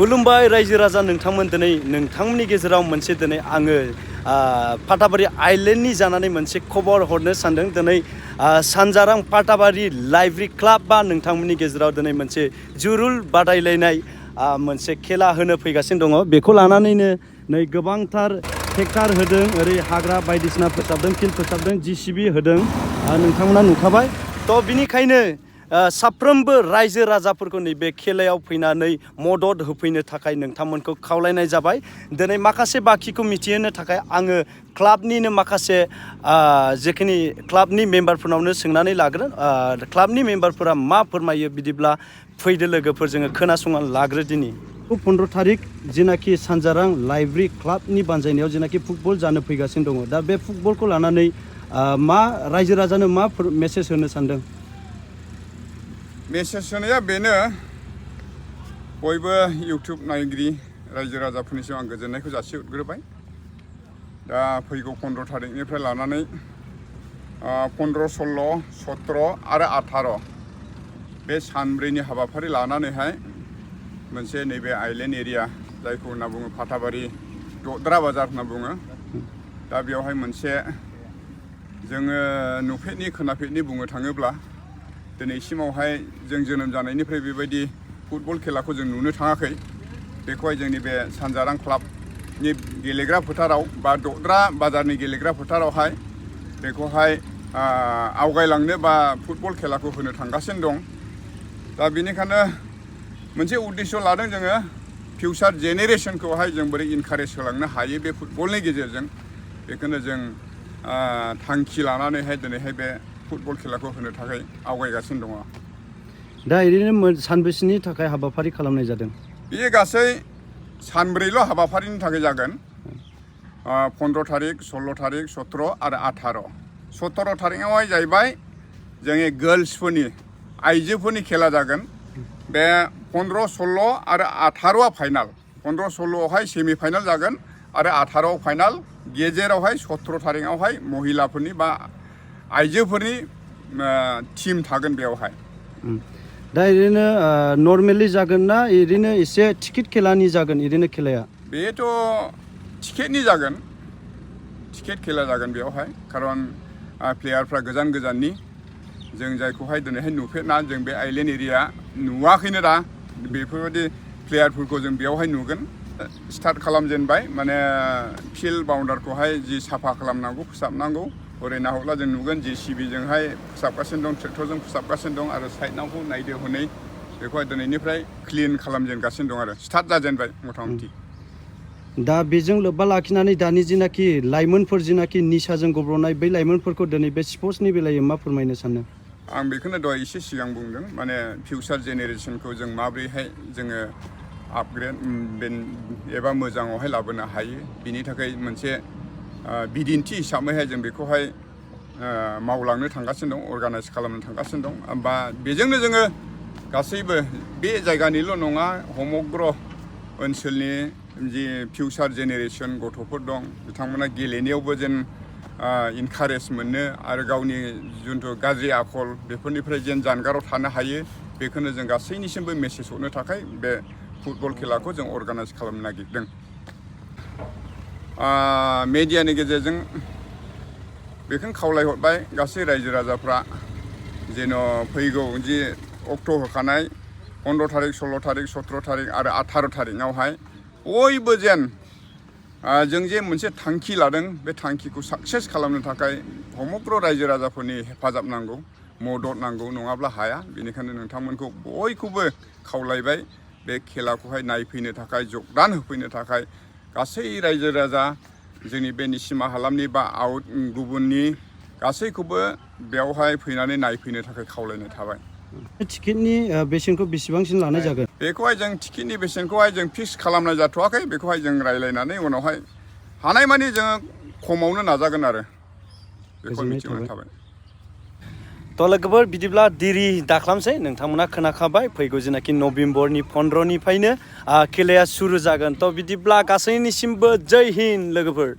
खुलुमबाय रायजो राजा नोंथांमोन दिनै नोंथांमोननि गेजेराव मोनसे दिनै आङो पाटाबारि आइलेन्डनि जानानै मोनसे खबर हरनो सानदों दिनै sanjarang पाटाबारि लाइब्रेरि क्लाब बा नोंथांमोननि गेजेराव दिनै मोनसे जुरुल बादायलायनाय मोनसे खेला होनो फैगासिनो दङ बेखौ लानानैनो नै गोबांथार ट्रेक्टर होदों ओरै हाग्रा बायदिसिना फोसाबदों फिल्ड फोसाबदों जिसिबि होदों नोंथांमोना नुखाबाय थ' बिनिखायनो साफ्रोमबो रायजो राजाफोरखौ नैबे खेलायाव फैनानै मदद होफैनो थाखाय नोंथांमोनखौ खावलायनाय जाबाय दिनै माखासे बाखिखौ मिथिहोनो थाखाय आङो क्लाबनिनो माखासे जेखिनि क्लाबनि मेम्बारफोरनावनो सोंनानै लागोन क्लाबनि मेम्बारफोरा मा फोरमायो बिदिब्ला फैदो लोगोफोर जोङो खोनासंनानै लाग्रो दिनै 15 तारिख जेनाखि sanjarang लाइब्रेरि क्लाबनि बानजायनायाव जेनाखि फुटबल जानो फैगासिनो दङ दा बे फुटबलखौ लानानै मा रायजो राजानो मा मेसेज होनो सानदों मेसेज होनाया बेनो बयबो इउटुब नायगिरि रायजो राजाफोरनिसिम आं गोजोननायखौ जासिहरग्रोबाय दा फैगौ 15 तारिखनिफ्राय लानानै 15, 16, 17 आरो 18 बे सानब्रैनि हाबाफारि लानानैहाय मोनसे नैबे आइलेन्ड एरिया जायखौ होनना बुङो पाटाबारि दद्रा बाजार होनना बुङो दा बेवहाय मोनसे जोङो नुफेरनि खोनाफेरनि बुंनो थाङोब्ला दिनैसिमावहाय जों जोनोम जानायनिफ्राय बेबायदि फुटबल खेलाखौ जों नुनो थाङाखै बेखौहाय जोंनि बे sanjarang क्लाबनि गेलेग्रा फोथाराव बा दद्रा बाजारनि गेलेग्रा फोथारावहाय बेखौहाय आवगायलांनो बा फुटबल खेलाखौ होनो थांगासिनो दं दा बेनिखायनो मोनसे उद्देश्य लादों जोङो फिउचार जेनेरेशनखौहाय जों बोरै इनकारेज होलांनो हायो बे फुटबलनि गेजेरजों बेखौनो जों थांखि लानानैहाय दिनैहाय बे फुटबल खेलाखौ होनो थाखाय आवगायगासिनो दङ दा ओरैनो सानबेसेनि थाखाय हाबाफारि खालामनाय जादों बेयो गासै सानब्रैल' हाबाफारिनि थाखाय जागोन 15 तारिख 16 तारिख 17 आरो 18 17 तारिखआवहाय जाहैबाय जोंनि गर्ल्सफोरनि आइजोफोरनि खेला जागोन बे 15, 16 आरो 18आ फाइनाल 15, 16आवहाय सेमि फाइनाल जागोन आरो 18आव फाइनाल गेजेरावहाय 17 तारिखआवहाय महिलाफोरनि बा आइजोफोरनि टीम थागोन बेवहाय दा ओरैनो नर्मेलि जागोन ना ओरैनो एसे टिकेट खेलानि जागोन ओरैनो खेलाया बेथ' टिकेटनि जागोन टिकेट खेला जागोन बेवहाय खारन प्लेयारफ्रा गोजान गोजाननि जों जायखौहाय दिनैहाय नुफेरना जों बे आइलेन्ड एरिया नुवाखैनो दा बेफोरबायदि प्लेयारफोरखौ जों बेवहाय नुगोन स्टार्ट खालामजेनबाय माने फिल्ड बाउन्डारखौहाय जि साफा खालामनांगौ फोसाबनांगौ ओरै नाहरब्ला जों नुगोन जिसिबिजोंहाय फोसाबगासिनो दं ट्रेक्टरजों फोसाबगासिनो दं आरो साइडनावखौ नायदो हनै बेखौहाय दिनैनिफ्राय क्लिन खालामजेनगासिनो दं आरो स्टार्ट जाजेनबाय मथा-मथि दा बेजों लोब्बा लाखिनानै दानि जिनाखि लाइमोनफोर जिनाखि निसाजों गब्ल'नाय बै लाइमोनफोरखौ दिनै बे स्पर्ट्सनि बेलायाव मा फोरमायनो सानो आं बेखौनो दहाय एसे सिगां बुंदों माने फिउचार जेनेरेशनखौ जों माब्रैहाय जोङो आपग्रेड एबा मोजाङावहाय लाबोनो हायो बिनि थाखाय मोनसे बिदिन्थि हिसाबैहाय जों बेखौहाय मावलांनो थांगासिनो दं अर्गानाइज खालामनो थांगासिनो दं बा बेजोंनो जोङो गासैबो बे जायगानिल' नङा समग्र ओनसोलनि जि फिउचार जेनेरेशन गथ'फोर दं बिथांमोना गेलेनायावबो जेन इनकारेज मोनो आरो गावनि जिथु गाज्रि आखल बेफोरनिफ्राय जेन जानगाराव थानो हायो बेखौनो जों गासैनिसिमबो मेसेज हरनो थाखाय बे फुटबल खेलाखौ जों अर्गानाइज खालामनो नागिरदों मेडियानि गेजेरजों बेखौनो खावलायहरबाय गासै रायजो राजाफ्रा जेन' फैगौ जि अक्ट' होखानाय 15 तारिख 16 तारिख 17 तारिख आरो 18 तारिखआवहाय बयबो जेन जों जे मोनसे थांखि लादों बे थांखिखौ साक्सेस खालामनो थाखाय समग्र रायजो राजाफोरनि हेफाजाब नांगौ मदद नांगौ नङाब्ला हाया बेनिखायनो नोंथांमोनखौ बयखौबो खावलायबाय बे खेलाखौहाय नायफैनो थाखाय जगदान होफैनो थाखाय गासै रायजो राजा जोंनि बे निसिमा हालामनि बा आउट गुबुननि गासैखौबो बेवहाय फैनानै नायफैनो थाखाय खावलायनाय थाबाय टिकेटनि बेसेनखौ बेसेबांसिम लानाय जागोन बेखौहाय जों टिकेटनि बेसेनखौहाय जों फिक्स खालामनाय जाथ'वाखै बेखौहाय जों रायज्लायनानै उनावहाय हानायमानि जोङो खमावनो नाजागोन आरो बेखौ मिथिहोनाय थाबाय थ' लोगोफोर बिदिब्ला देरि दाखालामसै नोंथांमोना खोनाखाबाय फैगौ जेनाखि नभेम्बरनि 15निफ्रायनो खेलाया सुरु जागोन थ' बिदिब्ला गासैनिसिमबो जय हिन्द लोगोफोर